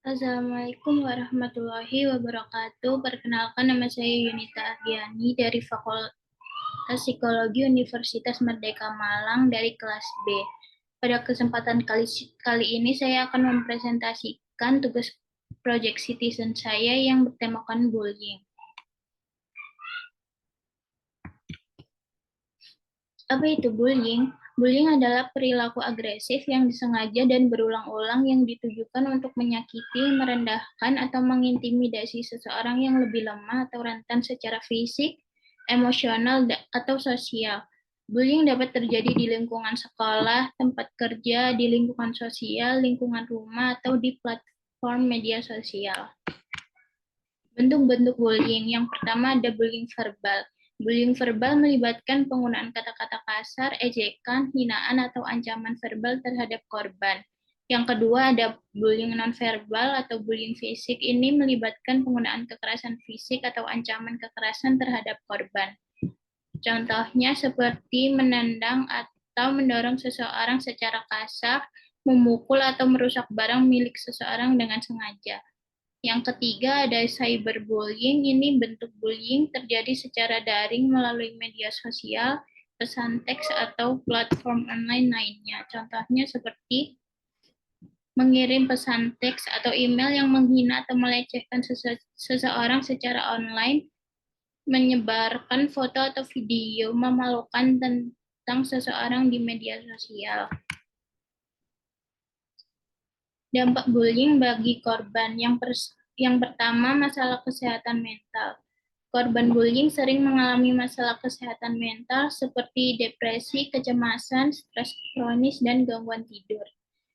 Assalamualaikum warahmatullahi wabarakatuh. Perkenalkan, nama saya Yunita Ardiani dari Fakultas Psikologi Universitas Merdeka Malang dari kelas B. Pada kesempatan kali ini saya akan mempresentasikan tugas proyek citizen saya yang bertemakan bullying. Apa itu bullying? Bullying adalah perilaku agresif yang disengaja dan berulang-ulang yang ditujukan untuk menyakiti, merendahkan, atau mengintimidasi seseorang yang lebih lemah atau rentan secara fisik, emosional, atau sosial. Bullying dapat terjadi di lingkungan sekolah, tempat kerja, di lingkungan sosial, lingkungan rumah, atau di platform media sosial. Bentuk-bentuk bullying. Yang pertama ada bullying verbal. Bullying verbal melibatkan penggunaan kata-kata kasar, ejekan, hinaan, atau ancaman verbal terhadap korban. Yang kedua ada bullying nonverbal atau bullying fisik. Ini melibatkan penggunaan kekerasan fisik atau ancaman kekerasan terhadap korban. Contohnya seperti menendang atau mendorong seseorang secara kasar, memukul atau merusak barang milik seseorang dengan sengaja. Yang ketiga ada cyberbullying. Ini bentuk bullying terjadi secara daring melalui media sosial, pesan teks, atau platform online lainnya. Contohnya seperti mengirim pesan teks atau email yang menghina atau melecehkan seseorang secara online, menyebarkan foto atau video memalukan tentang seseorang di media sosial. Dampak bullying bagi korban. Yang pertama, masalah kesehatan mental. Korban bullying sering mengalami masalah kesehatan mental seperti depresi, kecemasan, stres kronis, dan gangguan tidur.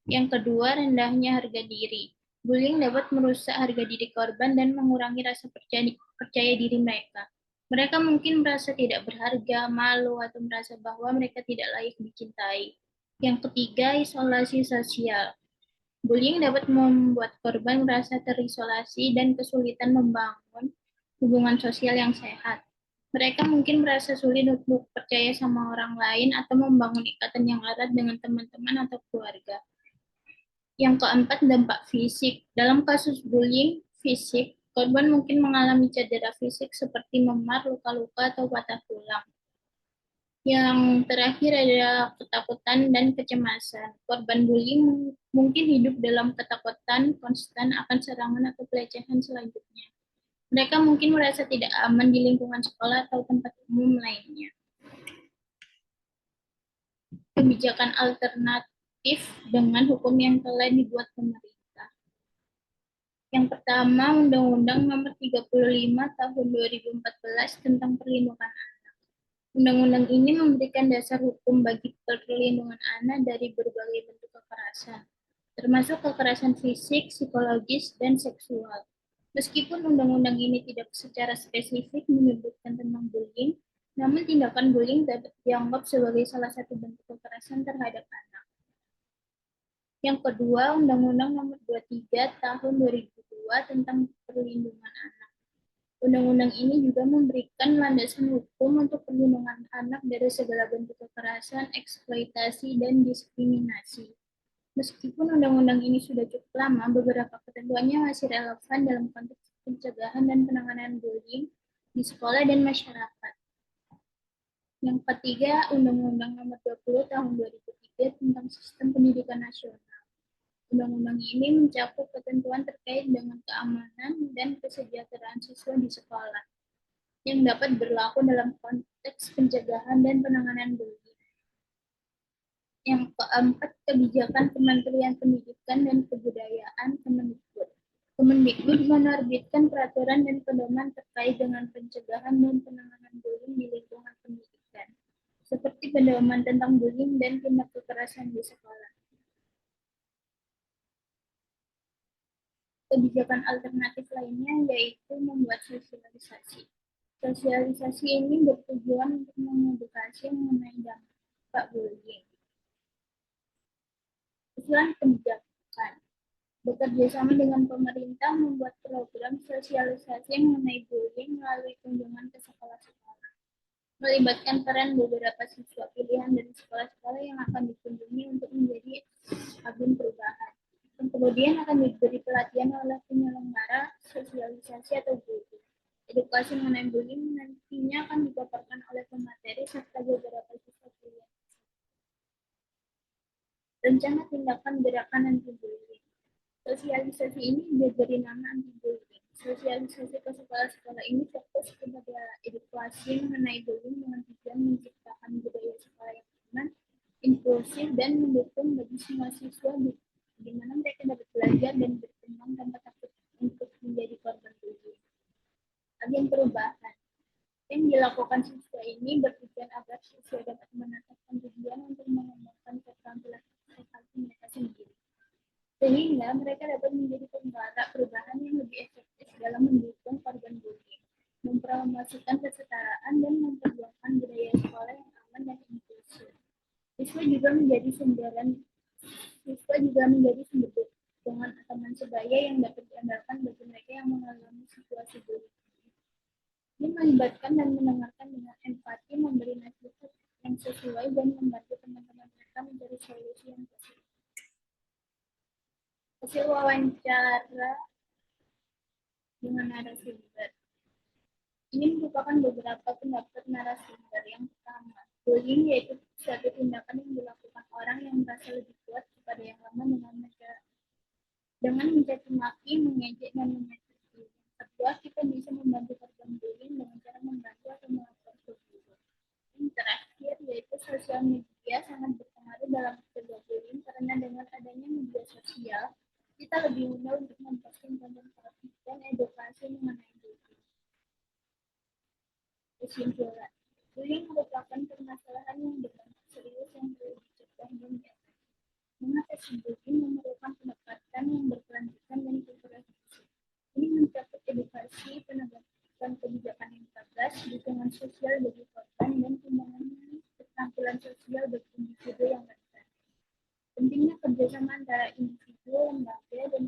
Yang kedua, rendahnya harga diri. Bullying dapat merusak harga diri korban dan mengurangi rasa percaya diri mereka. Mereka mungkin merasa tidak berharga, malu, atau merasa bahwa mereka tidak layak dicintai. Yang ketiga, isolasi sosial. Bullying dapat membuat korban merasa terisolasi dan kesulitan membangun hubungan sosial yang sehat. Mereka mungkin merasa sulit untuk percaya sama orang lain atau membangun ikatan yang erat dengan teman-teman atau keluarga. Yang keempat, dampak fisik. Dalam kasus bullying fisik, korban mungkin mengalami cedera fisik seperti memar, luka-luka, atau patah tulang. Yang terakhir adalah ketakutan dan kecemasan. Korban bullying mungkin hidup dalam ketakutan konstan akan serangan atau pelecehan selanjutnya. Mereka mungkin merasa tidak aman di lingkungan sekolah atau tempat umum lainnya. Kebijakan alternatif dengan hukum yang telah dibuat pemerintah. Yang pertama, Undang-Undang Nomor 35 Tahun 2014 tentang Perlindungan Anak. Undang-undang ini memberikan dasar hukum bagi perlindungan anak dari berbagai bentuk kekerasan, termasuk kekerasan fisik, psikologis, dan seksual. Meskipun undang-undang ini tidak secara spesifik menyebutkan tentang bullying, namun tindakan bullying dapat dianggap sebagai salah satu bentuk kekerasan terhadap anak. Yang kedua, Undang-Undang Nomor 23 Tahun 2002 tentang Perlindungan Anak. Undang-undang ini juga memberikan landasan hukum untuk perlindungan anak dari segala bentuk kekerasan, eksploitasi, dan diskriminasi. Meskipun undang-undang ini sudah cukup lama, beberapa ketentuannya masih relevan dalam konteks pencegahan dan penanganan bullying di sekolah dan masyarakat. Yang ketiga, Undang-Undang Nomor 20 Tahun 2003 tentang Sistem Pendidikan Nasional. Undang-undang ini mencakup ketentuan terkait dengan keamanan dan kesejahteraan siswa di sekolah yang dapat berlaku dalam konteks pencegahan dan penanganan bullying. Yang keempat, kebijakan Kementerian Pendidikan dan Kebudayaan Kemendikbud. Kemendikbud menerbitkan peraturan dan pedoman terkait dengan pencegahan dan penanganan bullying di lingkungan pendidikan, seperti pedoman tentang bullying dan tindak kekerasan di sekolah. Kebijakan alternatif lainnya yaitu membuat sosialisasi. Sosialisasi ini bertujuan untuk mengedukasi mengenai dampak bullying. Usulan kebijakan bekerja sama dengan pemerintah membuat program sosialisasi mengenai bullying melalui kunjungan ke sekolah-sekolah, melibatkan peran beberapa siswa pilihan dari sekolah-sekolah yang akan dikunjungi untuk menjadi agen perubahan. Yang perlu Kemudian akan diberi pelatihan oleh penyelenggara sosialisasi atau guru. Edukasi mengenai bullying nantinya akan dipaparkan oleh pemateri serta beberapa siswa kuliah. Rencana tindakan gerakan anti bullying. Sosialisasi ini diberi nama anti bullying. Sosialisasi ke sekolah-sekolah ini fokus kepada edukasi mengenai bullying dengan tujuan menciptakan budaya sekolah yang aman, inklusif, dan mendukung bagi semua siswa di mana mereka dapat belajar dan berkembang tanpa takut untuk menjadi korban bullying. Agen perubahan yang dilakukan siswa ini bertujuan agar siswa dapat menetapkan tujuan untuk mengembangkan keterampilan mereka sendiri, sehingga mereka dapat menjadi penggerak perubahan yang lebih efektif dalam mendukung korban bullying, mempromosikan kesetaraan, dan memperjuangkan budaya sekolah yang aman dan inklusif. Siswa juga menjadi sumber dengan teman sebaya yang dapat diandalkan bagi mereka yang mengalami situasi bullying. Ini melibatkan dan mendengarkan dengan empati, memberi nasihat yang sesuai, dan membantu teman-teman mereka mencari solusi yang positif. Hasil wawancara dengan narasumber. Ini merupakan beberapa pendapat narasumber. Yang pertama, bullying yaitu suatu tindakan yang dilakukan orang yang merasa lebih kuat kepada yang lama dengan mencaci maki, mengejek, dan menyakiti. Yang kedua, kita bisa membantu korban bullying dengan cara membantu atau melapor ke guru. Yang terakhir, yaitu sosial media sangat berpengaruh dalam mencegah bullying karena dengan adanya media sosial, kita lebih mudah untuk memposting konten positif dan edukasi mengenai bullying. Kesimpulan, bullying merupakan permasalahan yang berdampak serius yang perlu dicegah dan diatasi. Mengatasi bullying memerlukan pendekatan yang berkelanjutan dan komprehensif. Ini mencakup edukasi, penegakan kebijakan yang tegas, dukungan sosial bagi korban, dan pengembangan keterampilan sosial bagi individu yang rentan. Pentingnya kerjasama antara individu, lembaga, dan